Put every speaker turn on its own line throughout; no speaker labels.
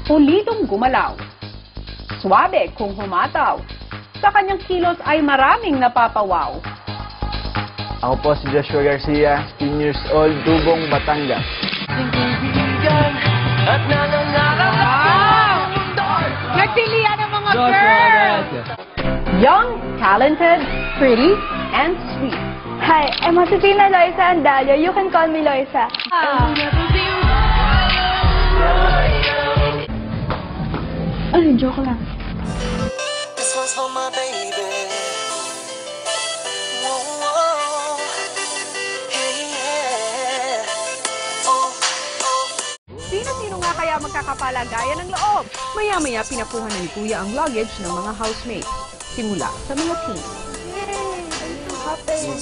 pulidong gumalaw. Suwabe kung humataw. Sa kanyang kilos ay maraming napapawaw.
Ako po si Joshua Garcia, 15 years old, Tubong, Batangas.
Nagpilian ng mga girls! Young, talented, pretty, and sweet.
Hi, I'm Josefina Loisa Andalio. You can call me Loisa. Ay, joke lang.
This one's for my baby. Whoa, whoa. Hey, yeah. Oh, oh.
Sino-sino nga kaya magkakapalagayan ng loob? Maya-maya pinakuha na ni Kuya ang luggage ng mga housemates. Simula sa mga team.
Yay! I'm so happy.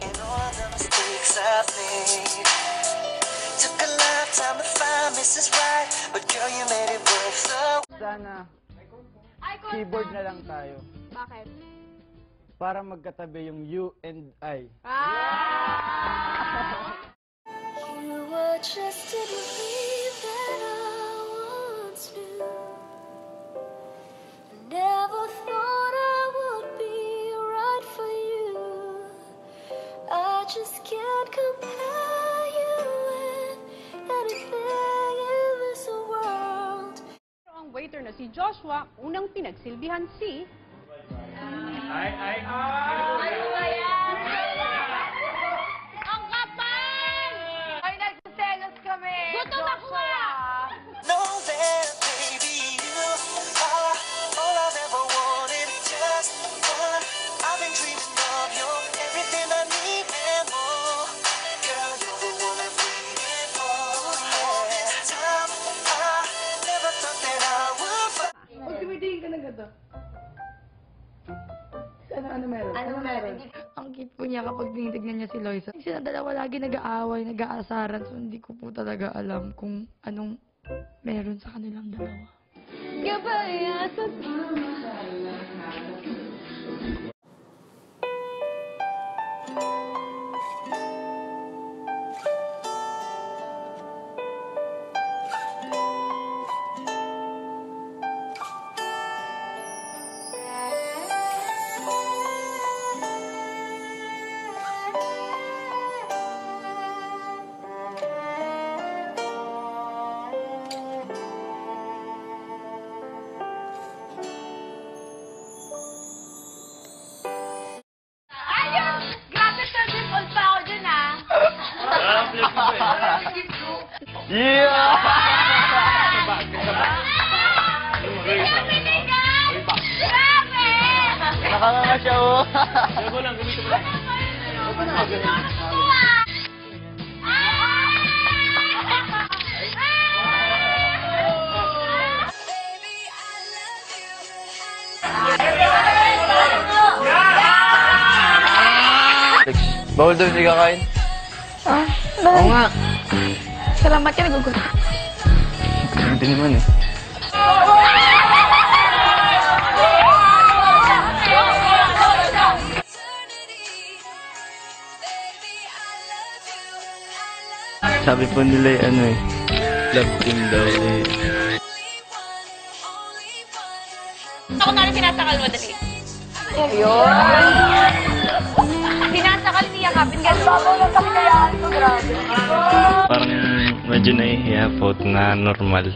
And all the mistakes I've made. Took a lifetime to find Mrs. Right, but girl, you made it worth the wait.
Sana, keyboard na lang tayo.
Bakit?
Para magkatabi yung you and I.
You were just a dream that I once knew. Never thought I would be right for you. I just can't compare you with anything in this world.
Pero ang waiter na si Joshua, unang pinagsilbihan si...
Ang kapal! Ay, nagsiselos kami! Gutom ako!
Know that, baby, you are all I've ever wanted. Just one. I've been dreaming of you, everything I need and more. Girl, you're the one I'm waiting for. All this time, I never thought that I would find.
Pag tumitingin ka ng gato. Ano meron? Ano meron?
Ang cute po niya kapag tinitignan niya si Loisa. Sila dalawa lagi nag-aaway, nag-aasaran. So hindi ko po talaga alam kung anong meron sa kanilang dalawa.
Gabaya sa
Yeah! Nakakanga siya, oh. Gabo lang, gamitin mo lang. Bawal daw hindi kakain. Oo nga.
Salamat ka, nagugutom.
Hindi naman eh. Sabi po nila ano eh, love team daw eh.
Ako na rin sinasakal mo, dali. Ayun! Sinasakal niya kapin gano'n. Bago lang kami kaya ito, grabe.
Parang medyo nahihiya po na normal.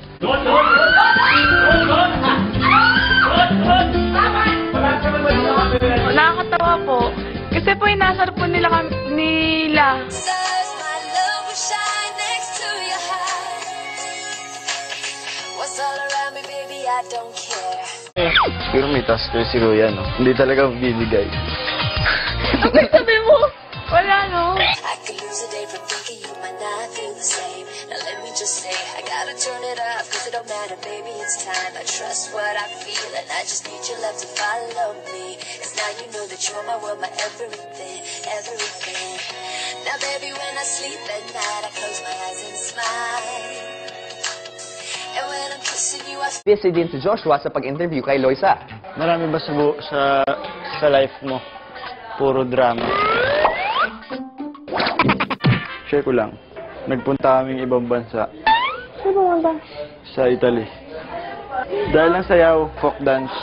Nakakatawa po. Kasi po inasar po nila nila.
Siguro may task ko si Kuya, no? Hindi talaga bibigay.
Ano sabi mo? Wala, no?
I could lose a day from thinking you might not feel the same. Now let me just say, I gotta turn it up, cause it don't matter, baby, it's time. I trust what I feel, and I just need your love to follow me. Cause now you know that you're my world, my everything, everything. Now baby, when I sleep at night, I close my eyes and smile. And when I'm kissing you, I
Busy din si Joshua sa pag-interview kay Loisa.
Marami ba sa life mo? Puro drama. Share ko lang. nagpunta kaming ibang bansa.
Saan ba?
Sa Italy. Dahil lang sayaw, folk dance.